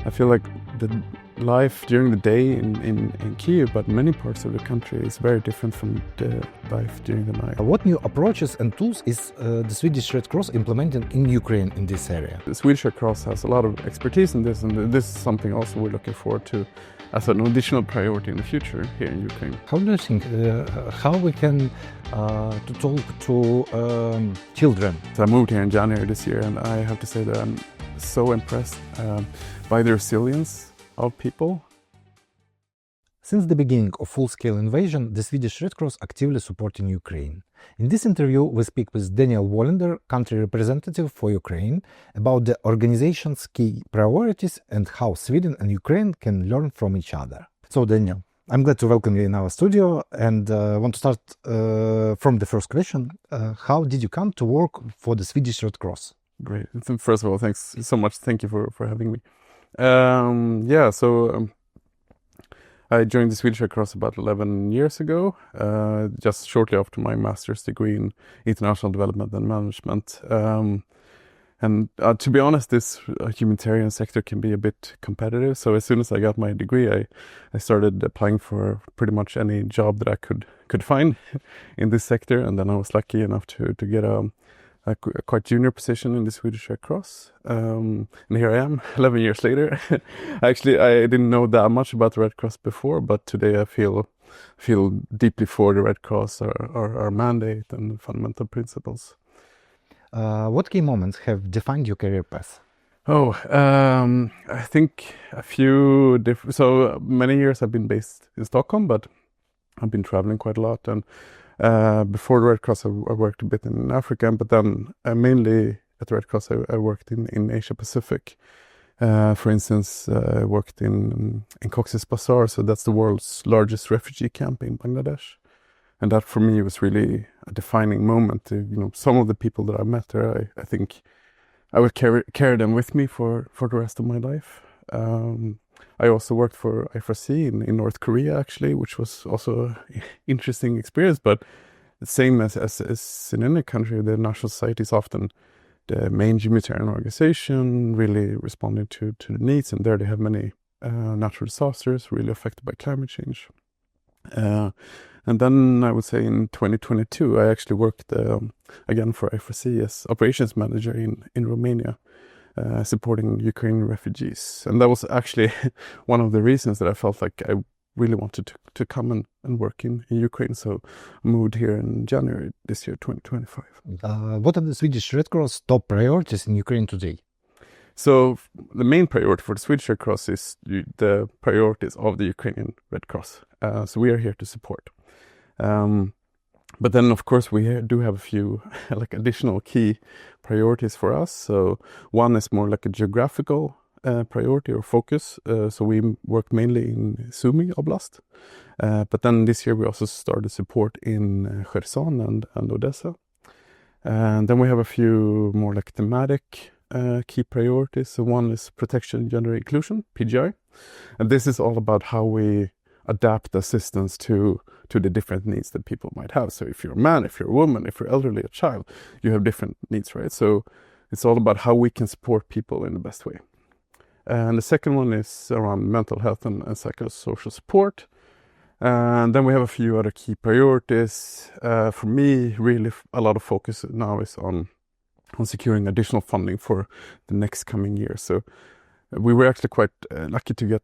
I feel like the life during the day in Kyiv, but many parts of the country, is very different from the life during the night. What new approaches and tools is the Swedish Red Cross implementing in Ukraine in this area? The Swedish Red Cross has a lot of expertise in this, and this is something also we're looking forward to as an additional priority in the future here in Ukraine. How do you think how we can to talk to children? So I moved here in January this year, and I have to say that I'm so impressed by the resilience of people. Since the beginning of full-scale invasion, the Swedish Red Cross actively supporting Ukraine. In this interview, we speak with Даніель Валліндер, country representative for Ukraine, about the organization's key priorities and how Sweden and Ukraine can learn from each other. So, Daniel, I'm glad to welcome you in our studio, and want to start from the first question. How did you come to work for the Swedish Red Cross? Great. First of all, thanks so much. Thank you for having me. I joined the Swedish Red Cross about 11 years ago, just shortly after my master's degree in international development and management. To be honest, this humanitarian sector can be a bit competitive. So as soon as I got my degree, I started applying for pretty much any job that I could find in this sector. And then I was lucky enough to get a quite junior position in the Swedish Red Cross. And here I am, 11 years later. Actually, I didn't know that much about the Red Cross before, but today I feel deeply for the Red Cross, our mandate and fundamental principles. What key moments have defined your career path? I think a few different. So many years I've been based in Stockholm, but I've been traveling quite a lot. And before the Red Cross, I worked a bit in Africa, but then mainly at the Red Cross, I worked in Asia Pacific. For instance, I worked in Cox's Bazar, so that's the world's largest refugee camp in Bangladesh. And that for me was really a defining moment. Some of the people that I met there, I think I would carry them with me for the rest of my life. I also worked for IFRC in North Korea, actually, which was also an interesting experience. But the same as in any country, the national society is often the main humanitarian organization, really responding to the needs. And there they have many natural disasters really affected by climate change. And then I would say in 2022, I actually worked again for IFRC as operations manager in Romania. Supporting Ukrainian refugees. And that was actually one of the reasons that I felt like I really wanted to come and work in Ukraine. So I moved here in January this year, 2025. What are the Swedish Red Cross top priorities in Ukraine today? So the main priority for the Swedish Red Cross is the priorities of the Ukrainian Red Cross. So we are here to support. But then, of course, we do have a few additional key priorities for us. So one is more like a geographical priority or focus. So we work mainly in Sumy Oblast. But then this year we also started support in Kherson and Odessa. And then we have a few more thematic key priorities. So one is protection, gender inclusion, PGI. And this is all about how we adapt assistance to the different needs that people might have. So if you're a man, if you're a woman, if you're elderly, a child, you have different needs, right? So it's all about how we can support people in the best way. And the second one is around mental health and psychosocial support. And then we have a few other key priorities. For me, really a lot of focus now is on securing additional funding for the next coming year. So we were actually quite lucky to get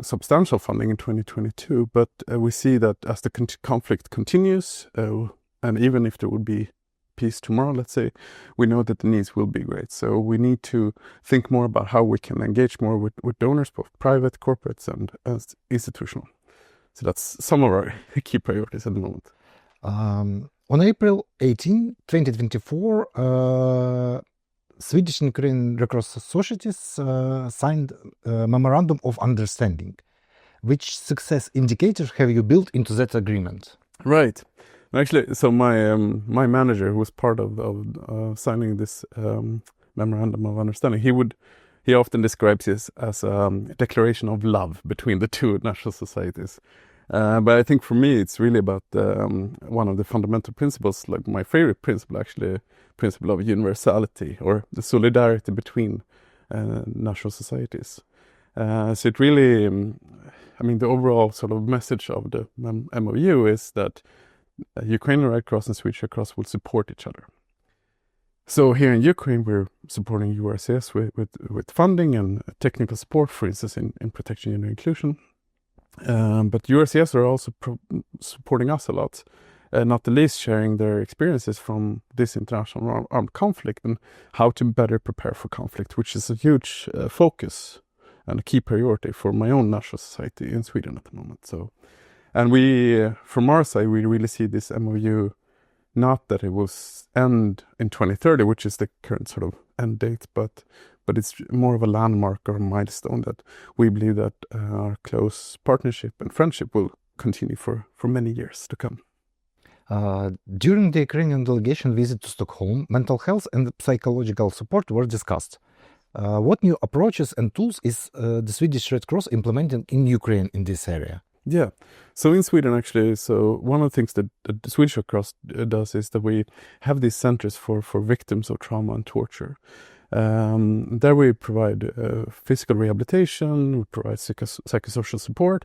substantial funding in 2022, but we see that as the conflict continues, and even if there would be peace tomorrow, let's say, we know that the needs will be great. So we need to think more about how we can engage more with donors, both private, corporates, and institutional. So that's some of our key priorities at the moment. On April 18, 2024, Swedish and Ukrainian Red Cross societies signed a Memorandum of Understanding. Which success indicators have you built into that agreement? Right. Actually, so my manager, who was part of signing this Memorandum of Understanding, he often describes this as a declaration of love between the two national societies. But I think for me, it's really about one of the fundamental principles, like my favorite principle, actually, principle of universality or the solidarity between national societies. So it really, the overall sort of message of the MOU is that Ukrainian Red Cross and Swedish Red Cross will support each other. So here in Ukraine, we're supporting URCS with funding and technical support, for instance, in protection and inclusion. But URCS are also supporting us a lot, not the least sharing their experiences from this international armed conflict and how to better prepare for conflict, which is a huge focus and a key priority for my own national society in Sweden at the moment. So, and we, from our side, we really see this MOU not that it will end in 2030, which is the current sort of end date, but it's more of a landmark or a milestone that we believe that our close partnership and friendship will continue for many years to come. During the Ukrainian delegation visit to Stockholm, mental health and psychological support were discussed. What new approaches and tools is the Swedish Red Cross implementing in Ukraine in this area? Yeah, so in Sweden actually, so one of the things that the Swedish Red Cross does is that we have these centers for victims of trauma and torture. There we provide physical rehabilitation, we provide psychosocial support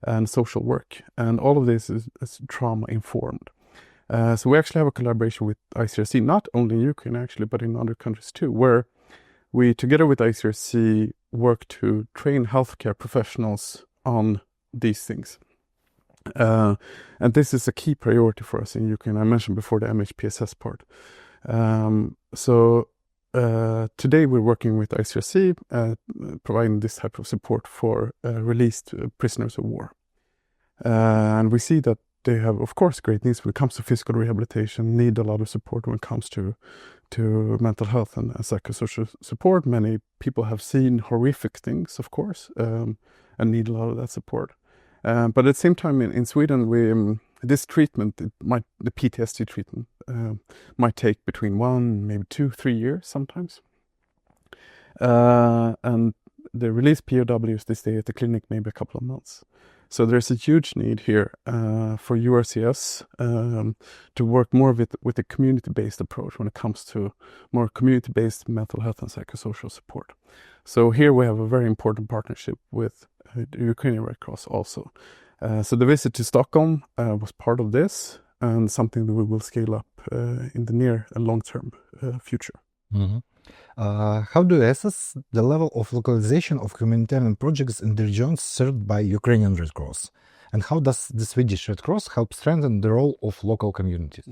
and social work, and all of this is trauma informed. So we actually have a collaboration with ICRC, not only in Ukraine actually, but in other countries too, where we together with ICRC work to train healthcare professionals on these things. And this is a key priority for us in Ukraine. I mentioned before the MHPSS part. Today we're working with ICRC, providing this type of support for released prisoners of war. And we see that they have, of course, great needs when it comes to physical rehabilitation, need a lot of support when it comes to mental health and psychosocial support. Many people have seen horrific things, of course, and need a lot of that support. But at the same time, in Sweden, this treatment, the PTSD treatment, might take between 1, maybe 2, 3 years sometimes. And the released POWs, they stay at the clinic maybe a couple of months. So there's a huge need here for URCS to work more with a community-based approach when it comes to more community-based mental health and psychosocial support. So here we have a very important partnership with the Ukrainian Red Cross also. So the visit to Stockholm was part of this and something that we will scale up in the near and long-term future. Mm-hmm. How do you assess the level of localization of humanitarian projects in the regions served by Ukrainian Red Cross? And how does the Swedish Red Cross help strengthen the role of local communities?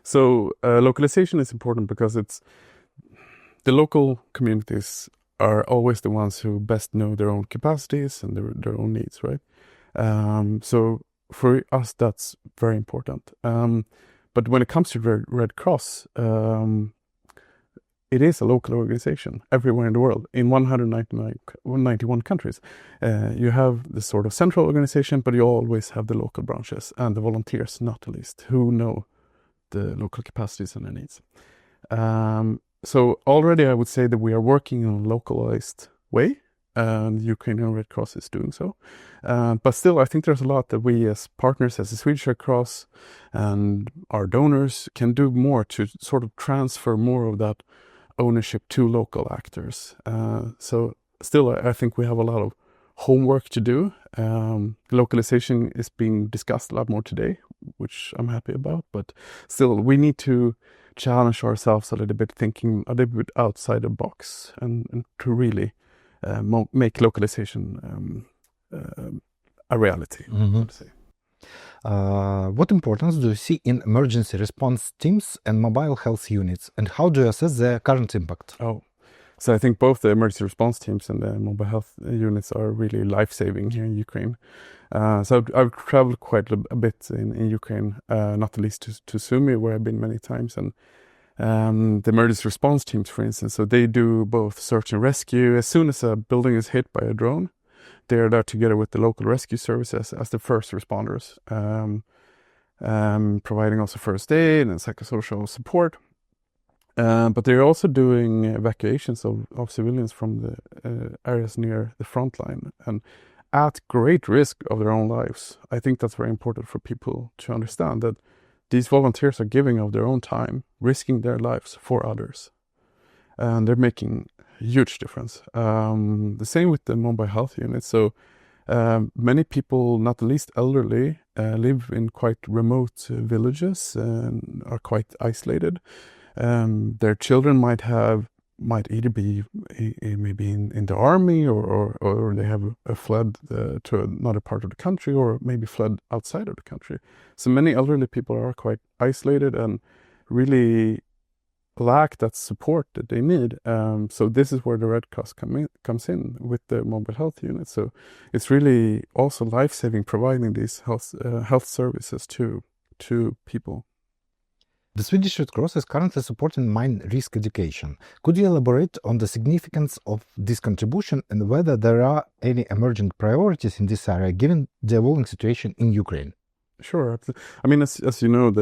So localization is important because the local communities are always the ones who best know their own capacities and their own needs, right? So for us, that's very important. But when it comes to Red Cross, it is a local organization everywhere in the world, in 191 countries. You have the sort of central organization, but you always have the local branches and the volunteers, not the least, who know the local capacities and their needs. So already I would say that we are working in a localized way, and the Ukrainian Red Cross is doing so. But still, I think there's a lot that we as partners, as the Swedish Red Cross and our donors can do more to sort of transfer more of that ownership to local actors. So still, I think we have a lot of homework to do. Localization is being discussed a lot more today, which I'm happy about, but still we need to challenge ourselves a little bit, thinking a little bit outside the box and to really make localization a reality, I would say. What importance do you see in emergency response teams and mobile health units, and how do you assess their current impact? So I think both the emergency response teams and the mobile health units are really life-saving here in Ukraine. So I've traveled quite a bit in Ukraine, not the least to Sumy, where I've been many times, and the emergency response teams, for instance, so they do both search and rescue. As soon as a building is hit by a drone, they are there together with the local rescue services as the first responders, providing also first aid and psychosocial support. But they're also doing evacuations of civilians from the areas near the front line and at great risk of their own lives. I think that's very important for people to understand, that these volunteers are giving of their own time, risking their lives for others. And they're making huge difference. The same with the mobile health unit. So many people, not the least elderly, live in quite remote villages and are quite isolated. Their children might either be maybe in the army or they have fled to another part of the country, or maybe fled outside of the country. So many elderly people are quite isolated and really lack that support that they need. So this is where the Red Cross comes in with the mobile health unit. So it's really also life-saving, providing these health services to people. The Swedish Red Cross is currently supporting mine risk education. Could you elaborate on the significance of this contribution and whether there are any emerging priorities in this area given the evolving situation in Ukraine? Sure. I mean, as you know,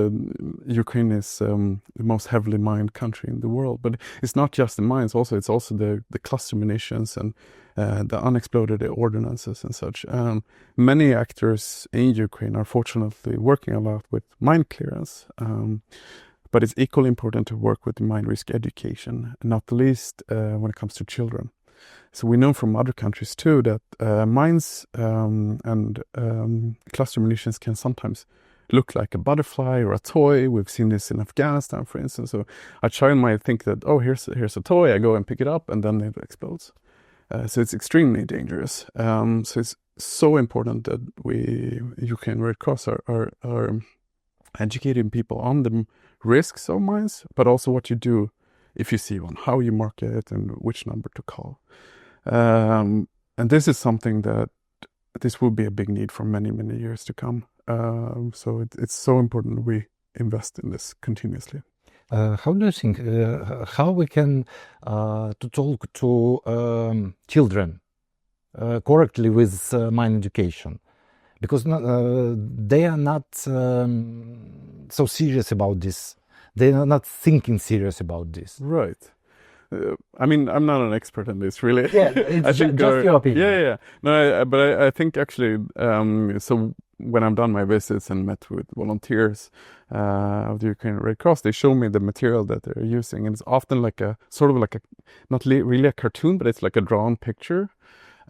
Ukraine is the most heavily mined country in the world. But it's not just the mines. It's also the cluster munitions and the unexploded ordnances and such. Many actors in Ukraine are fortunately working a lot with mine clearance. But it's equally important to work with mine risk education, not the least when it comes to children. So we know from other countries too that mines and cluster munitions can sometimes look like a butterfly or a toy. We've seen this in Afghanistan, for instance. So a child might think that, oh, here's a toy, I go and pick it up, and then it explodes. So it's extremely dangerous. So it's so important that Ukraine Red Cross are educating people on the risks of mines, but also what you do if you see one, how you mark it, and which number to call. And this is something that this will be a big need for many, many years to come. So it's so important that we invest in this continuously. How do you think how we can to talk to children correctly with mine education? Because they are not so serious about this. They are not thinking serious about this. Right. I mean, I'm not an expert in this, really. Yeah, it's just your opinion. Yeah. No, but I think actually, so when I've done my visits and met with volunteers of the Ukrainian Red Cross, they show me the material that they're using, and it's often like a not really a cartoon, but it's like a drawn picture.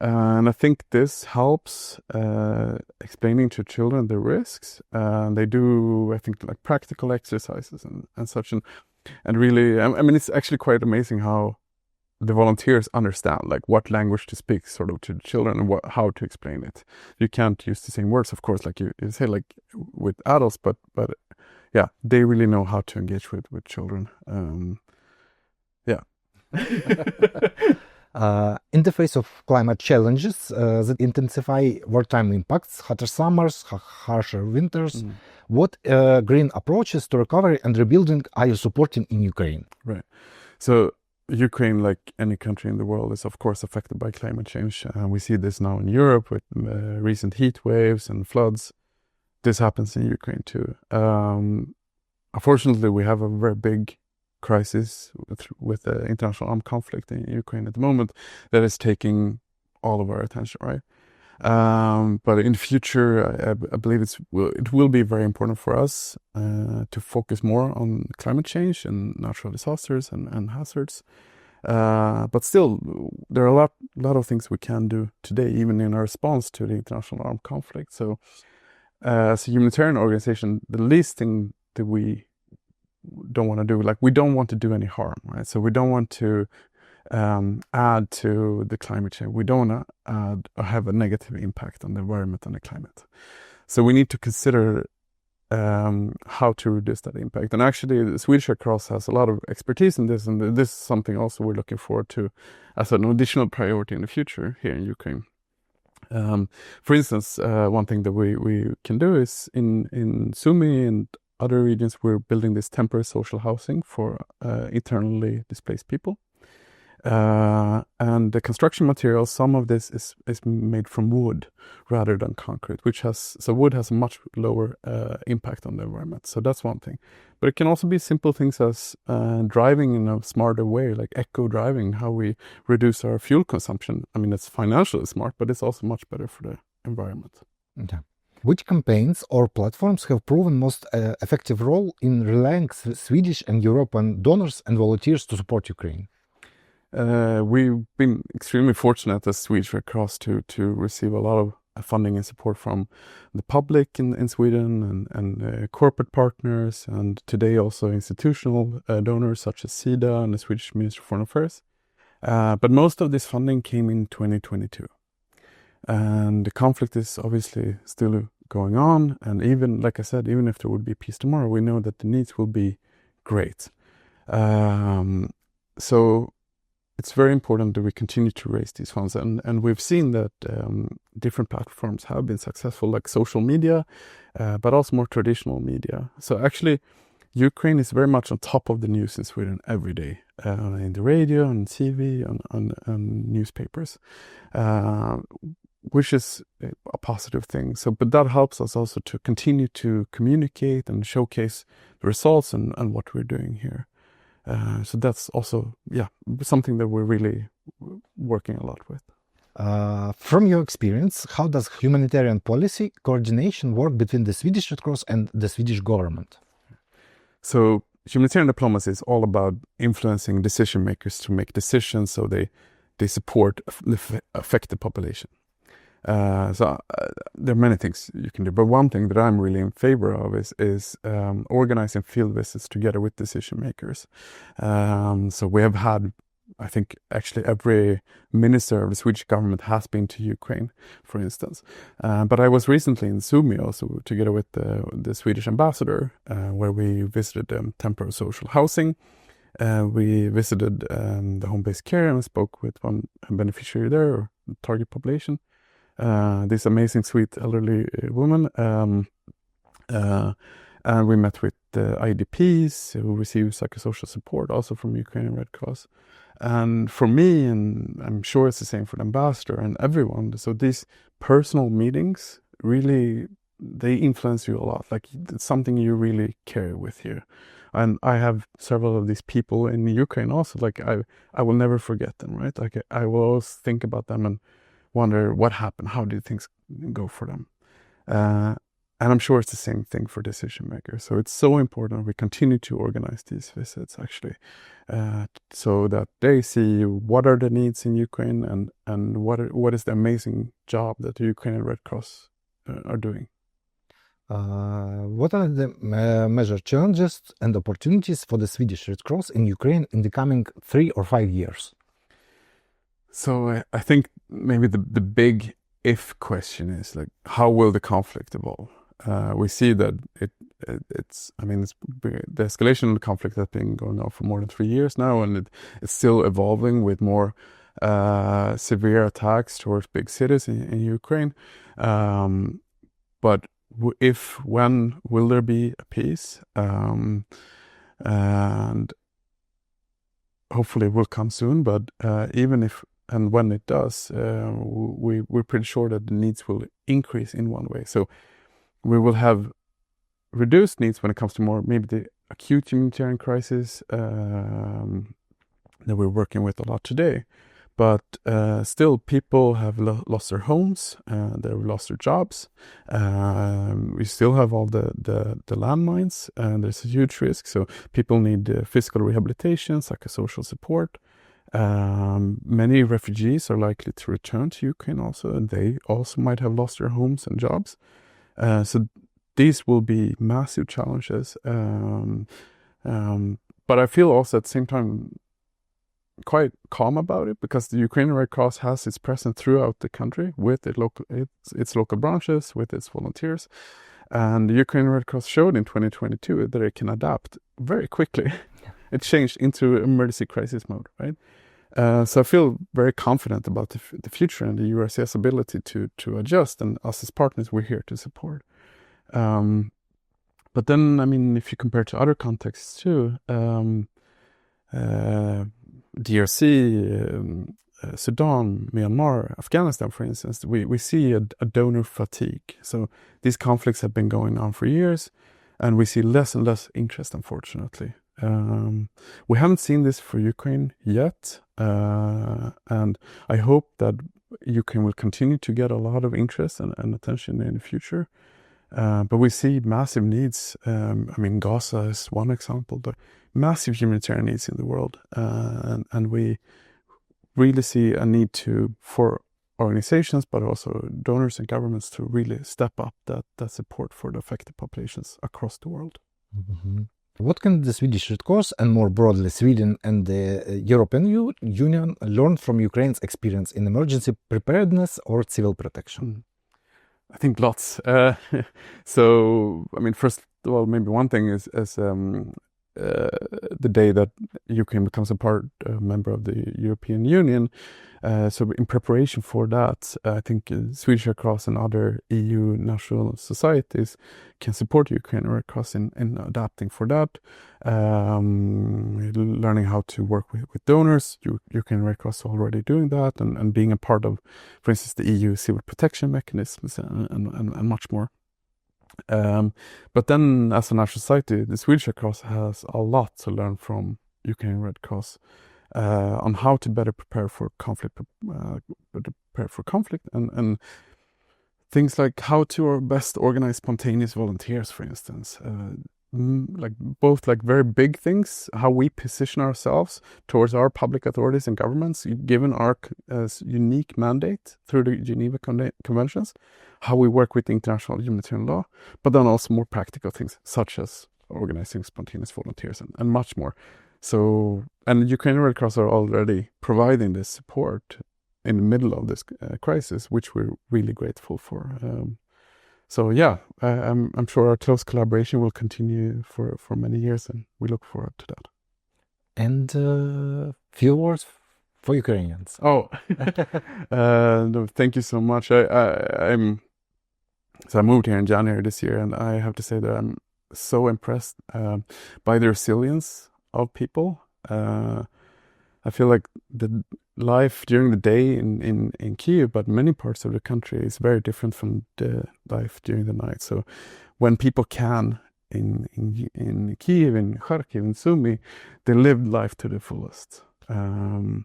And I think this helps explaining to children the risks. They do, I think, like practical exercises and such. And really, I mean, it's actually quite amazing how the volunteers understand, like, what language to speak sort of to the children and how to explain it. You can't use the same words, of course, like you say, like with adults, but yeah, they really know how to engage with children. Yeah. In the face of climate challenges that intensify wartime impacts, hotter summers, harsher winters, what green approaches to recovery and rebuilding are you supporting in Ukraine? Right. So Ukraine, like any country in the world, is of course affected by climate change. We see this now in Europe with recent heat waves and floods. This happens in Ukraine too. Unfortunately, we have a very big crisis with the international armed conflict in Ukraine at the moment that is taking all of our attention, right? But in the future, I believe it will be very important for us to focus more on climate change and natural disasters and hazards. But still, there are a lot of things we can do today, even in our response to the international armed conflict. So as a humanitarian organization, the least thing that we don't want to do, like, we don't want to do any harm, right? So we don't want to add to the climate change. We don't want to add or have a negative impact on the environment and the climate. So we need to consider how to reduce that impact. And actually, the Swedish Red Cross has a lot of expertise in this, and this is something also we're looking forward to as an additional priority in the future here in Ukraine. For instance, one thing that we can do is in Sumy and other regions, we're building this temporary social housing for internally displaced people. And the construction material, some of this is made from wood rather than concrete, so wood has a much lower impact on the environment. So that's one thing. But it can also be simple things as driving in a smarter way, like eco driving, how we reduce our fuel consumption. I mean, it's financially smart, but it's also much better for the environment. Okay. Which campaigns or platforms have proven most effective role in relying Swedish and European donors and volunteers to support Ukraine? We've been extremely fortunate as Swedish Red Cross to receive a lot of funding and support from the public in Sweden and corporate partners, and today also institutional donors such as SIDA and the Swedish Ministry of Foreign Affairs. But most of this funding came in 2022. And the conflict is obviously still going on. And even, like I said, even if there would be peace tomorrow, we know that the needs will be great. So it's very important that we continue to raise these funds. And we've seen that different platforms have been successful, like social media, but also more traditional media. So actually, Ukraine is very much on top of the news in Sweden every day, in the radio, on TV, on newspapers, which is a positive thing. So, but that helps us also to continue to communicate and showcase the results and what we're doing here. So that's also, something that we're really working a lot with. From your experience, how does humanitarian policy coordination work between the Swedish Red Cross and the Swedish government? So humanitarian diplomacy is all about influencing decision makers to make decisions so they support the affected population. So there are many things you can do, but one thing that I'm really in favor of is organizing field visits together with decision makers. So we have had, I think actually every minister of the Swedish government has been to Ukraine, for instance. But I was recently in Sumy also together with the Swedish ambassador, where we visited temporary social housing. We visited the home-based care and spoke with one beneficiary there, or target population. This amazing, sweet elderly woman. And we met with the IDPs who receive psychosocial support also from Ukrainian Red Cross. And for me, and I'm sure it's the same for the ambassador and everyone, so these personal meetings really, they influence you a lot. Like, it's something you really carry with you. And I have several of these people in Ukraine also, like I will never forget them, right? Like I will always think about them and wonder what happened, how did things go for them? And I'm sure it's the same thing for decision makers. So it's so important we continue to organize these visits, actually, so that they see what are the needs in Ukraine and what is the amazing job that the Ukrainian Red Cross are doing. What are the major challenges and opportunities for the Swedish Red Cross in Ukraine in the coming 3 or 5 years? So I think maybe the big if question is, like, how will the conflict evolve? We see that it's the escalation of the conflict has been going on for more than 3 years now, and it's still evolving with more severe attacks towards big cities in Ukraine. But when will there be a peace? And hopefully it will come soon, but even if and when it does, we're pretty sure that the needs will increase in one way. So we will have reduced needs when it comes to more maybe the acute humanitarian crisis that we're working with a lot today. But still, people have lost their homes, they've lost their jobs. We still have all the landmines, and there's a huge risk. So people need physical rehabilitation, psychosocial support. Many refugees are likely to return to Ukraine also, and they also might have lost their homes and jobs. So these will be massive challenges. But I feel also at the same time quite calm about it, because the Ukrainian Red Cross has its presence throughout the country with its local branches, with its volunteers. And the Ukrainian Red Cross showed in 2022 that it can adapt very quickly. Yeah. It changed into emergency crisis mode, right? So I feel very confident about the future and the URCS ability to adjust, and us as partners, we're here to support. But then, I mean, if you compare to other contexts too, DRC, Sudan, Myanmar, Afghanistan, for instance, we see a donor fatigue. So these conflicts have been going on for years, and we see less and less interest, unfortunately. We haven't seen this for Ukraine yet, and I hope that Ukraine will continue to get a lot of interest and attention in the future. But we see massive needs. Gaza is one example, but massive humanitarian needs in the world, and we really see a need for organizations, but also donors and governments to really step up that support for the affected populations across the world. Mm-hmm. What can the Swedish Red Cross, and more broadly Sweden and the European Union, learn from Ukraine's experience in emergency preparedness or civil protection? I think lots. So, I mean, first of all, maybe one thing is the day that Ukraine becomes a member of the European Union. So in preparation for that, I think Swedish Red Cross and other EU national societies can support Ukraine Red Cross in adapting for that, learning how to work with donors. Ukraine Red Cross already doing that, and being a part of, for instance, the EU civil protection mechanisms and much more. But then, as a national society, the Swedish Red Cross has a lot to learn from Ukrainian Red Cross on how to better prepare for conflict, and things like how to best organize spontaneous volunteers, for instance. Like both like very big things, how we position ourselves towards our public authorities and governments, given our unique mandate through the Geneva Conventions, how we work with international humanitarian law, but then also more practical things, such as organizing spontaneous volunteers and much more. So, and Ukrainian Red Cross are already providing this support in the middle of this crisis, which we're really grateful for. So yeah, I'm sure our close collaboration will continue for many years, and we look forward to that. And few words for Ukrainians. Oh, no, thank you so much. I moved here in January this year, and I have to say that I'm so impressed by the resilience of people. I feel like the life during the day in Kyiv, but many parts of the country, is very different from the life during the night. So when people can, in Kyiv, in Kharkiv, in Sumy, they live life to the fullest. And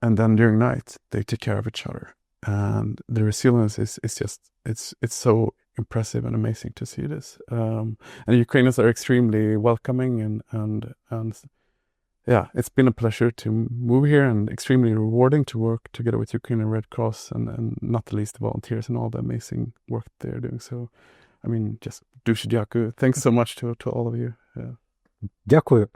then during night, they take care of each other. And the resilience is just, it's so impressive and amazing to see this. And Ukrainians are extremely welcoming and yeah, it's been a pleasure to move here, and extremely rewarding to work together with Ukrainian Red Cross and not the least the volunteers and all the amazing work they're doing. So, I mean, just duše ďakuju. Thanks so much to all of you. Yeah. Дякую.